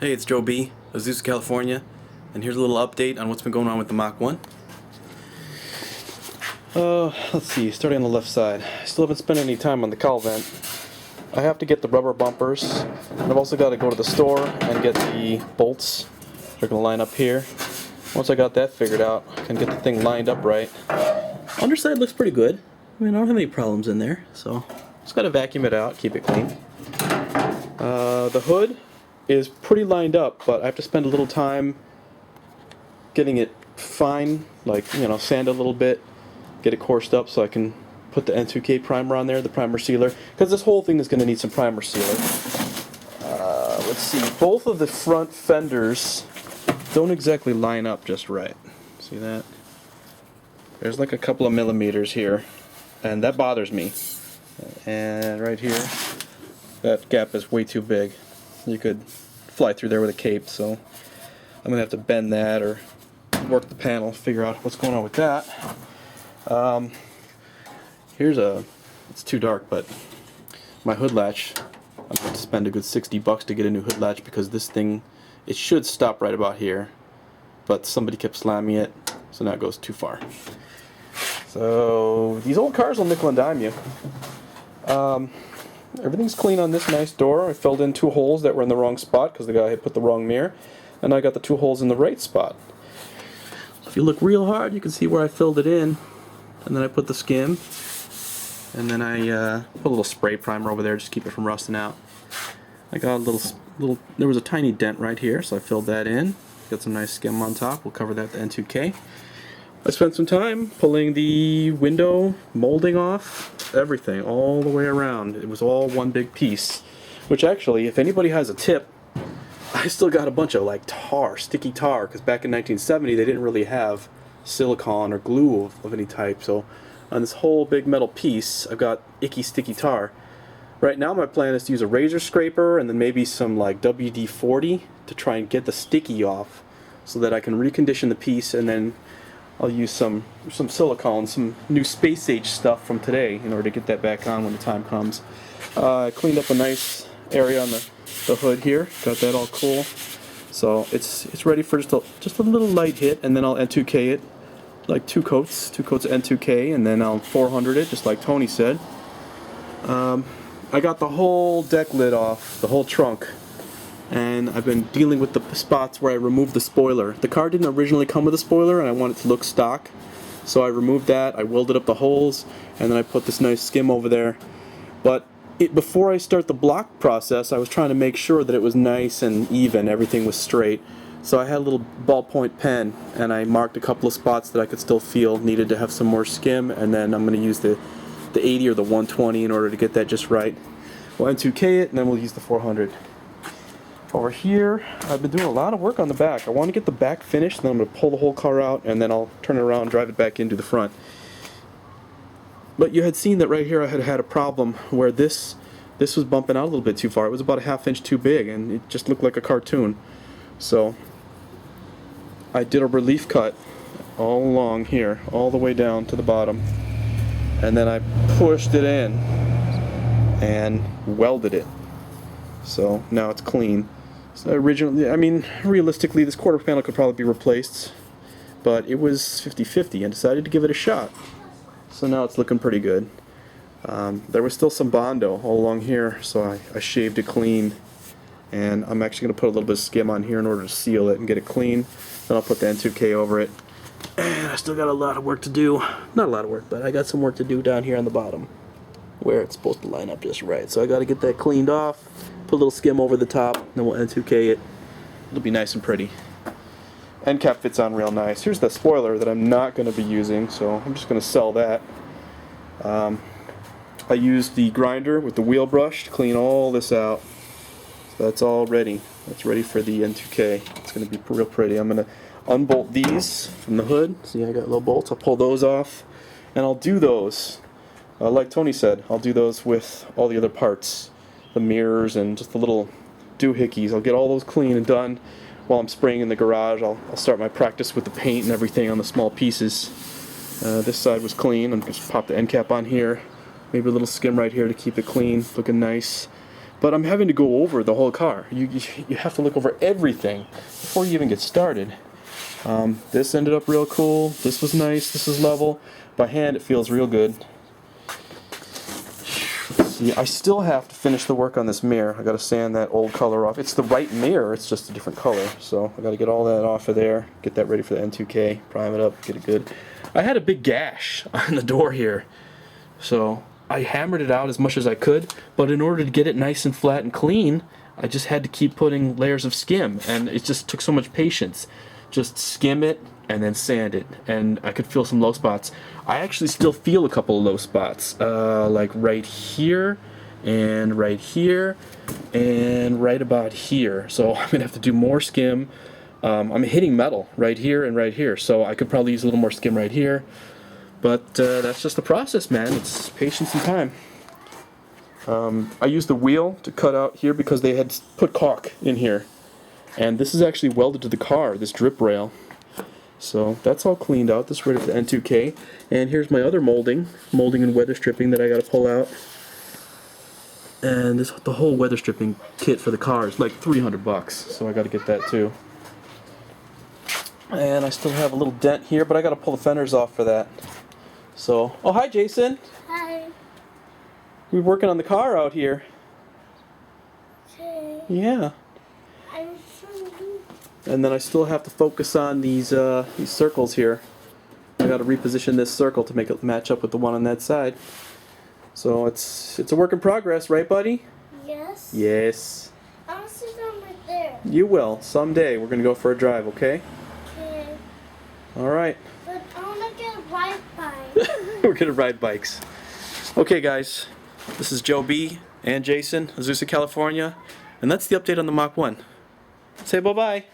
Hey, it's Joe B, Azusa, California, and here's a little update on what's been going on with the Mach 1. Let's see, starting on the left side. I still haven't spent any time on the cowl vent. I have to get the rubber bumpers, and I've also got to go to the store and get the bolts. They're going to line up here. Once I got that figured out, I can get the thing lined up right. Underside looks pretty good. I mean, I don't have any problems in there, so just got to vacuum it out, keep it clean. The hood is pretty lined up, but I have to spend a little time getting it fine, like, sand a little bit, get it coursed up so I can put the N2K primer on there, the primer sealer, because this whole thing is going to need some primer sealer. Let's see, both of the front fenders don't exactly line up just right. See that? There's like a couple of millimeters here, and that bothers me. And right here, that gap is way too big. You could fly through there with a cape, so I'm going to have to bend that or work the panel, figure out what's going on with that. It's too dark, but my hood latch, I'm going to spend a good $60 to get a new hood latch because this thing, it should stop right about here, but somebody kept slamming it, so now it goes too far. So these old cars will nickel and dime you. Everything's clean on this nice door. I filled in 2 holes that were in the wrong spot because the guy had put the wrong mirror, and I got the 2 holes in the right spot. If you look real hard, you can see where I filled it in, and then I put the skim, and then I put a little spray primer over there just to keep it from rusting out. I got a little. There was a tiny dent right here, so I filled that in. Got some nice skim on top. We'll cover that with the N2K. I spent some time pulling the window molding off, everything, all the way around. It was all one big piece, which actually, if anybody has a tip, I still got a bunch of like tar, sticky tar, because back in 1970 they didn't really have silicone or glue of any type, so on this whole big metal piece I've got icky sticky tar. Right now my plan is to use a razor scraper and then maybe some like WD-40 to try and get the sticky off so that I can recondition the piece, and then I'll use some silicone, some new space age stuff from today in order to get that back on when the time comes. I cleaned up a nice area on the hood here, got that all cool. So it's ready for just a little light hit, and then I'll N2K it, like 2 coats of N2K, and then I'll 400 it, just like Tony said. I got the whole deck lid off, the whole trunk, and I've been dealing with the spots where I removed the spoiler. The car didn't originally come with a spoiler, and I want it to look stock, so I removed that, I welded up the holes, and then I put this nice skim over there. But before I start the block process, I was trying to make sure that it was nice and even, everything was straight. So I had a little ballpoint pen, and I marked a couple of spots that I could still feel needed to have some more skim, and then I'm going to use the 80 or the 120 in order to get that just right. We'll N2K it, and then we'll use the 400. Over here, I've been doing a lot of work on the back. I want to get the back finished, and then I'm going to pull the whole car out, and then I'll turn it around and drive it back into the front. But you had seen that right here I had a problem where this was bumping out a little bit too far. It was about a ½ inch too big, and it just looked like a cartoon. So I did a relief cut all along here, all the way down to the bottom, and then I pushed it in and welded it. So now it's clean. So originally, I mean, realistically, this quarter panel could probably be replaced, but it was 50-50 and decided to give it a shot. So now it's looking pretty good. There was still some Bondo all along here, so I shaved it clean, and I'm actually going to put a little bit of skim on here in order to seal it and get it clean. Then I'll put the N2K over it. And I still got a lot of work to do. Not a lot of work, but I got some work to do down here on the bottom where it's supposed to line up just right. So I got to get that cleaned off, put a little skim over the top, then we'll N2K it. It'll be nice and pretty. End cap fits on real nice. Here's the spoiler that I'm not going to be using, so I'm just going to sell that. I used the grinder with the wheel brush to clean all this out. So that's all ready. That's ready for the N2K. It's going to be real pretty. I'm going to unbolt these from the hood. See, I got little bolts. I'll pull those off, and I'll do those. Like Tony said, I'll do those with all the other parts, the mirrors and just the little doohickeys. I'll get all those clean and done while I'm spraying in the garage. I'll start my practice with the paint and everything on the small pieces. This side was clean. I'm going to just pop the end cap on here. Maybe a little skim right here to keep it clean, looking nice. But I'm having to go over the whole car. You have to look over everything before you even get started. This ended up real cool. This was nice. This is level. By hand, it feels real good. Let's see, I still have to finish the work on this mirror. I got to sand that old color off. It's the right mirror. It's just a different color. So I got to get all that off of there. Get that ready for the N2K. Prime it up. Get it good. I had a big gash on the door here. So I hammered it out as much as I could, but in order to get it nice and flat and clean, I just had to keep putting layers of skim, and it just took so much patience. Just skim it and then sand it, and I could feel some low spots. I actually still feel a couple of low spots, like right here, and right here, and right about here. So I'm gonna have to do more skim. I'm hitting metal right here and right here, so I could probably use a little more skim right here. But that's just the process, man. It's patience and time. I used the wheel to cut out here because they had put caulk in here. And this is actually welded to the car, this drip rail. So that's all cleaned out. This is ready for the N2K. And here's my other molding and weather stripping that I got to pull out. And the whole weather stripping kit for the car is like $300, so I got to get that too. And I still have a little dent here, but I got to pull the fenders off for that. So, oh hi Jason. Hi. We're working on the car out here. Okay. Yeah. I'm sorry. And then I still have to focus on these circles here. I got to reposition this circle to make it match up with the one on that side. So it's a work in progress, right, buddy? Yes. Yes. I'll sit down right there. You will someday. We're gonna go for a drive, okay? Okay. All right. But I want to get a ride bike. We're gonna ride bikes. Okay, guys. This is Joe B. and Jason, Azusa, California, and that's the update on the Mach 1. Say bye-bye.